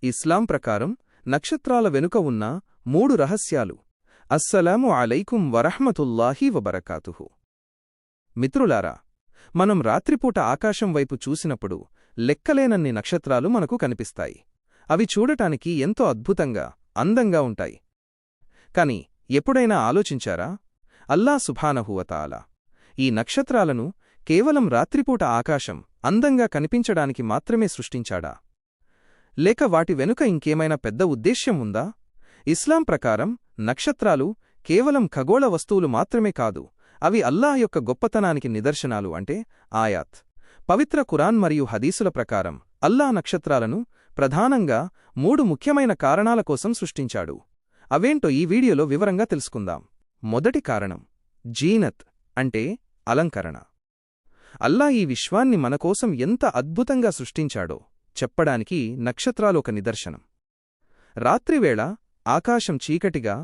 ఇస్లాం ప్రకారం నక్షత్రాల వెనుక ఉన్న 3 రహస్యాలు. అస్సలాము అలైకుం వరహ్మతుల్లాహి వబరకాతుహు. మిత్రులారా, మనం రాత్రిపూట ఆకాశం వైపు చూసినప్పుడు లెక్కలేనన్ని నక్షత్రాలు మనకు కనిపిస్తాయి. అవి చూడటానికి ఎంతో అద్భుతంగా, అందంగా ఉంటాయి. కాని ఎప్పుడైనా ఆలోచించారా, అల్లాహ్ సుబ్హానహు వ తఆలా ఈ నక్షత్రాలను కేవలం రాత్రిపూట ఆకాశం అందంగా కనిపించడానికి మాత్రమే సృష్టించాడా? లేక వాటి వెనుక ఇంకేమైనా పెద్ద ఉద్దేశ్యం ఉందా? ఇస్లాం ప్రకారం నక్షత్రాలు కేవలం ఖగోళ వస్తువులు మాత్రమే కాదు, అవి అల్లాహ్ యొక్క గొప్పతనానికి నిదర్శనాలు, అంటే ఆయాత్. పవిత్ర ఖురాన్ మరియు హదీసుల ప్రకారం అల్లాహ్ నక్షత్రాలను ప్రధానంగా 3 ముఖ్యమైన కారణాల కోసం సృష్టించాడు. అవేంటో ఈ వీడియోలో వివరంగా తెలుసుకుందాం. మొదటి కారణం జీనత్, అంటే అలంకరణ. అల్లాహ్ ఈ విశ్వాన్ని మనకోసం ఎంత అద్భుతంగా సృష్టించాడో చెప్పడానికి నక్షత్రాలు ఒక నిదర్శనం. రాత్రివేళ ఆకాశం చీకటిగా,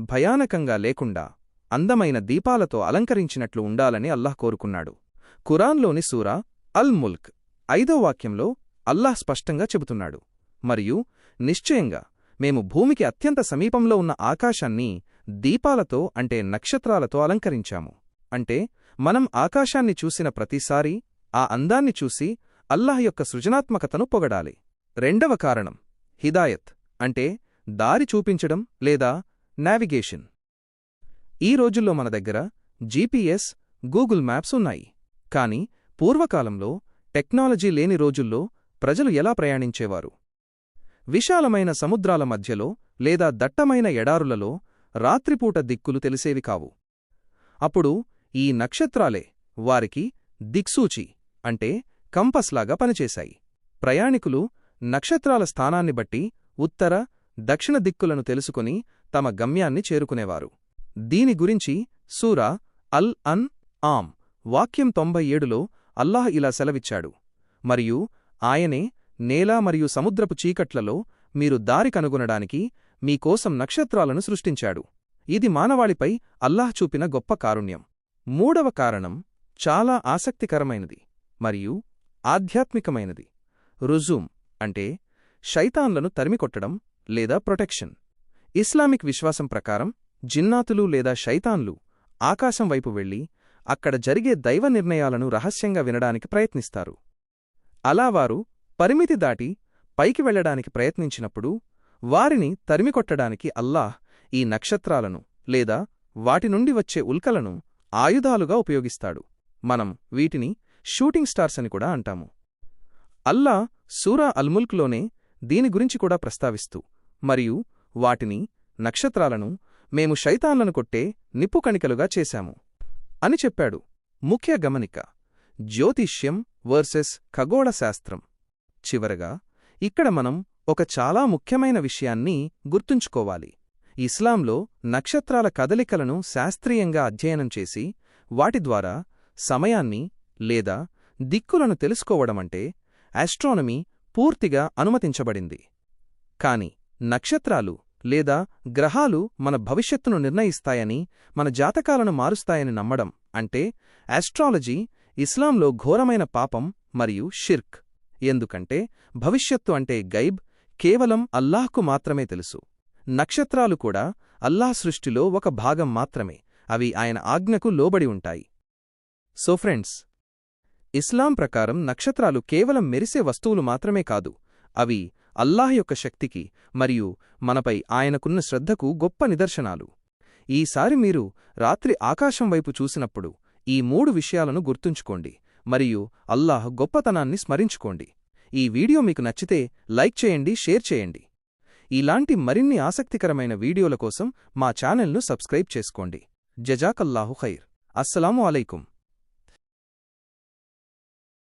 భయానకంగా లేకుండా అందమైన దీపాలతో అలంకరించినట్లు ఉండాలని అల్లాహ్ కోరుకున్నాడు. ఖురాన్లోని సూరా అల్ ముల్క్ 5వ వాక్యంలో అల్లాహ్ స్పష్టంగా చెబుతున్నాడు, మరియు నిశ్చయంగా మేము భూమికి అత్యంత సమీపంలో ఉన్న ఆకాశాన్ని దీపాలతో, అంటే నక్షత్రాలతో అలంకరించాము. అంటే మనం ఆకాశాన్ని చూసిన ప్రతిసారీ ఆ అందాన్ని చూసి అల్లాహ్ యొక్క సృజనాత్మకతను పొగడాలి. రెండవ కారణం హిదాయత్, అంటే దారి చూపించడం లేదా నావిగేషన్. ఈ రోజుల్లో మన దగ్గర జీపీఎస్, గూగుల్ మ్యాప్స్ ఉన్నాయి. కాని పూర్వకాలంలో టెక్నాలజీ లేని రోజుల్లో ప్రజలు ఎలా ప్రయాణించేవారు? విశాలమైన సముద్రాల మధ్యలో లేదా దట్టమైన ఎడారులలో రాత్రిపూట దిక్కులు తెలిసేవి కావు. అప్పుడు ఈ నక్షత్రాలే వారికి దిక్సూచి, అంటే కంపస్లాగా పనిచేశాయి. ప్రయాణికులు నక్షత్రాల స్థానాన్ని బట్టి ఉత్తర, దక్షిణ దిక్కులను తెలుసుకుని తమ గమ్యాన్ని చేరుకునేవారు. దీని గురించి సూరా అల్ అన్ ఆమ్ వాక్యం 97లో అల్లాహ్ ఇలా సెలవిచ్చాడు, మరియు ఆయనే నేల మరియు సముద్రపు చీకట్లలో మీరు దారి కనుగొనడానికి మీకోసం నక్షత్రాలను సృష్టించాడు. ఇది మానవాళిపై అల్లాహ్ చూపిన గొప్ప కారుణ్యం. మూడవ కారణం చాలా ఆసక్తికరమైనది మరియు ఆధ్యాత్మికమైనది. రుజూమ్, అంటే శైతాన్లను తరిమికొట్టడం లేదా ప్రొటెక్షన్. ఇస్లామిక్ విశ్వాసం ప్రకారం జిన్నాతులు లేదా శైతాన్లు ఆకాశం వైపు వెళ్లి అక్కడ జరిగే దైవ నిర్ణయాలను రహస్యంగా వినడానికి ప్రయత్నిస్తారు. అలా వారు పరిమితి దాటి పైకి వెళ్లడానికి ప్రయత్నించినప్పుడు వారిని తరిమికొట్టడానికి అల్లాహ్ ఈ నక్షత్రాలను లేదా వాటి నుండి వచ్చే ఉల్కలను ఆయుధాలుగా ఉపయోగిస్తాడు. మనం వీటిని షూటింగ్ స్టార్స్ అని కూడా అంటాము. అల్లాహ్ సూరా అల్ముల్క్లోనే దీని గురించి కూడా ప్రస్తావిస్తూ, మరియు వాటిని, నక్షత్రాలను మేము శైతాన్లను కొట్టే నిప్పుకణికలుగా చేశాము అని చెప్పాడు. ముఖ్య గమనిక: జ్యోతిష్యం వర్సెస్ ఖగోళ శాస్త్రం. చివరగా ఇక్కడ మనం ఒక చాలా ముఖ్యమైన విషయాన్ని గుర్తుంచుకోవాలి. ఇస్లాంలో నక్షత్రాల కదలికలను శాస్త్రీయంగా అధ్యయనం చేసి వాటి ద్వారా సమయాన్ని లేదా దిక్కులను తెలుసుకోవడమంటే ఆస్ట్రానమీ పూర్తిగా అనుమతించబడింది. కాని నక్షత్రాలు లేదా గ్రహాలు మన భవిష్యత్తును నిర్ణయిస్తాయని, మన జాతకాలను మారుస్తాయని నమ్మడం అంటే ఆస్ట్రాలజీ ఇస్లాంలో ఘోరమైన పాపం మరియు షిర్క్. ఎందుకంటే భవిష్యత్తు అంటే గైబ్, కేవలం అల్లాహ్కు మాత్రమే తెలుసు. నక్షత్రాలు కూడా అల్లాహ్ సృష్టిలో ఒక భాగం మాత్రమే, అవి ఆయన ఆజ్ఞకు లోబడి ఉంటాయి. సో ఫ్రెండ్స్, ఇస్లాం ప్రకారం నక్షత్రాలు కేవలం మెరిసే వస్తువులు మాత్రమే కాదు, అవి అల్లాహ్ యొక్క శక్తికి మరియు మనపై ఆయనకున్న శ్రద్ధకు గొప్ప నిదర్శనాలు. ఈసారి మీరు రాత్రి ఆకాశం వైపు చూసినప్పుడు ఈ 3 విషయాలను గుర్తుంచుకోండి మరియు అల్లాహ్ గొప్పతనాన్ని స్మరించుకోండి. ఈ వీడియో మీకు నచ్చితే లైక్ చేయండి, షేర్ చేయండి. ఇలాంటి మరిన్ని ఆసక్తికరమైన వీడియోల కోసం మా ఛానల్ను సబ్స్క్రైబ్ చేసుకోండి. జజాకల్లాహు ఖైర్. అస్సలాము అలైకుం.